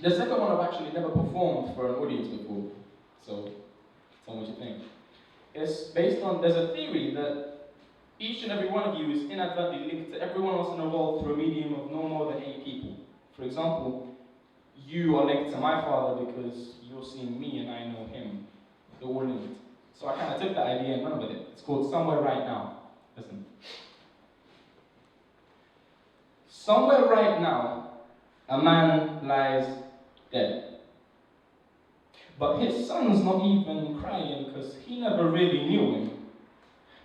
The second one I've actually never performed for an audience before, so tell me what you think. It's based on, there's a theory that each and every one of you is inadvertently linked to everyone else in the world through a medium of no more than 8 people. For example, you are linked to my father because you're seeing me and I know him. They're all linked. So I kind of took that idea and ran with it. It's called Somewhere Right Now. Listen. Somewhere right now, a man lies dead. But his son's not even crying because he never really knew him.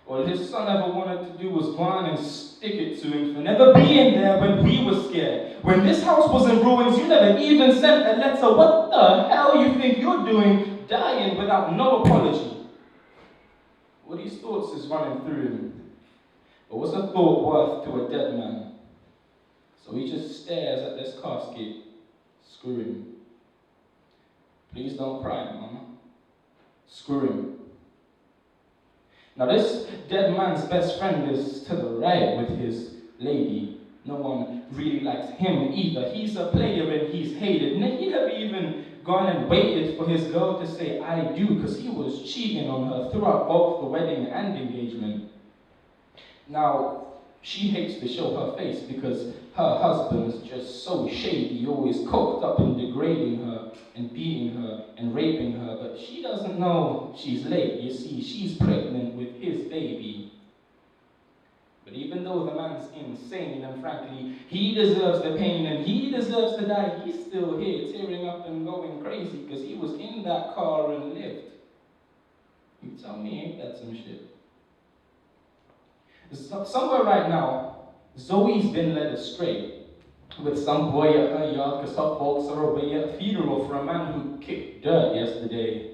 All his son ever wanted to do was go on and stick it to him for never being there when we were scared. When this house was in ruins, you never even sent a letter. What the hell you think you're doing, dying without no apology? All these thoughts is running through him. But what's a thought worth to a dead man? So he just stares at this casket, screwing. Please don't cry, Mama. Screwing. Now this dead man's best friend is to the right with his lady. No one really likes him either. He's a player and he's hated. He never even gone and waited for his girl to say I do, because he was cheating on her throughout both the wedding and engagement. Now, she hates to show her face because her husband's just so shady, always coked up and degrading her and beating her and raping her, but she doesn't know she's late. You see, she's pregnant with his baby. But even though the man's insane and frankly, he deserves the pain and he deserves to die, he's still here tearing up and going crazy because he was in that car and lived. You tell me, ain't that some shit? Somewhere right now, Zoe's been led astray with some boy at her yard because her folks are away at a funeral for a man who kicked dirt yesterday.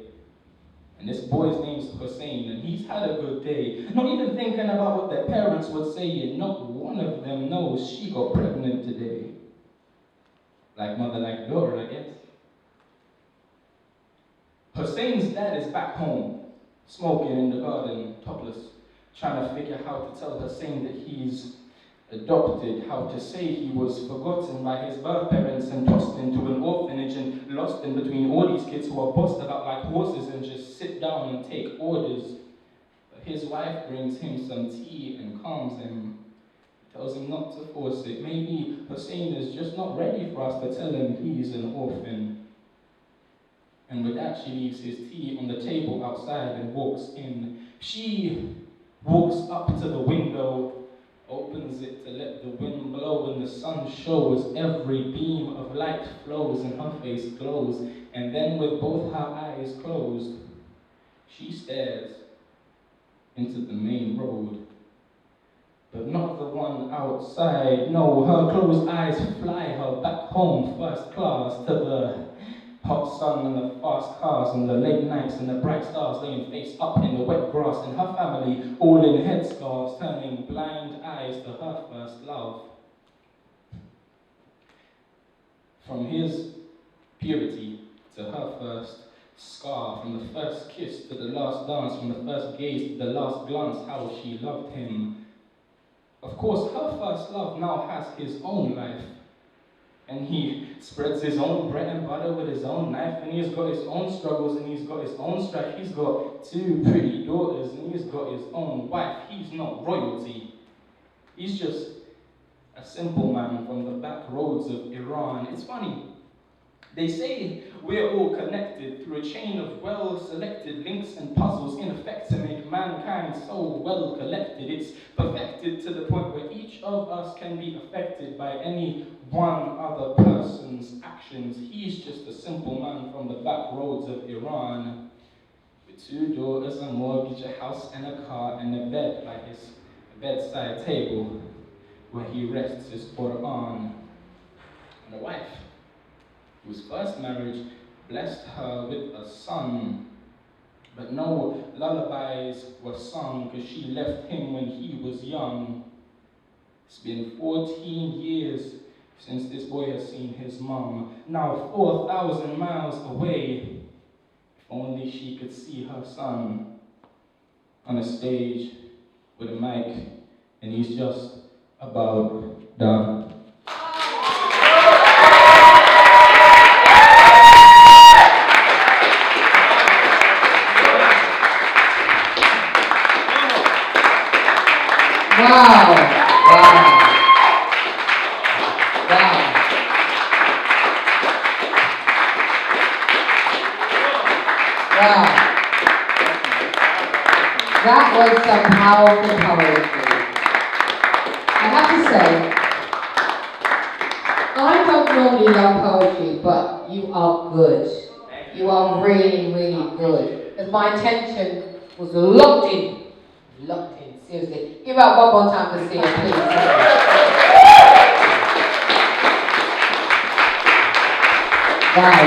And this boy's name's Hussein, and he's had a good day. Not even thinking about what their parents would say, and not one of them knows she got pregnant today. Like mother, like daughter, I guess. Hussein's dad is back home, smoking in the garden, topless, trying to figure how to tell Hussein that he's adopted, how to say he was forgotten by his birth parents and tossed into an orphanage and lost in between all these kids who are bossed about like horses and just sit down and take orders. But his wife brings him some tea and calms him, tells him not to force it. Maybe Hussein is just not ready for us to tell him he's an orphan. And with that, she leaves his tea on the table outside and walks in. She walks up to the window, opens it to let the wind blow, and the sun shows. Every beam of light flows and her face glows. And then with both her eyes closed, she stares into the main road. But not the one outside. No, her closed eyes fly her back home first class to the hot sun and the fast cars and the late nights and the bright stars laying face up in the wet grass, and her family all in headscarves turning blind eyes to her first love. From his purity to her first scar, from the first kiss to the last dance, from the first gaze to the last glance, how she loved him. Of course, her first love now has his own life. And he spreads his own bread and butter with his own knife, and he's got his own struggles, and he's got his own strife. He's got 2 pretty daughters, and he's got his own wife. He's not royalty. He's just a simple man from the back roads of Iran. It's funny. They say we're all connected through a chain of well-selected links and puzzles in effect to make mankind so well-collected. It's perfected to the point where each of us can be affected by any one other person's actions. He's just a simple man from the back roads of Iran with 2 daughters, a mortgage, a house and a car, and a bed by his bedside table where he rests his Quran, and a wife whose first marriage blessed her with a son. But no lullabies were sung because she left him when he was young. It's been 14 years since this boy has seen his mom, now 4,000 miles away. If only she could see her son on a stage with a mic, and he's just about done. was some powerful poetry. I have to say, I don't normally love poetry, but you are good. You are really, really good. Because my attention was locked in. Locked in, seriously. Give out one more time for Sia, please. Wow.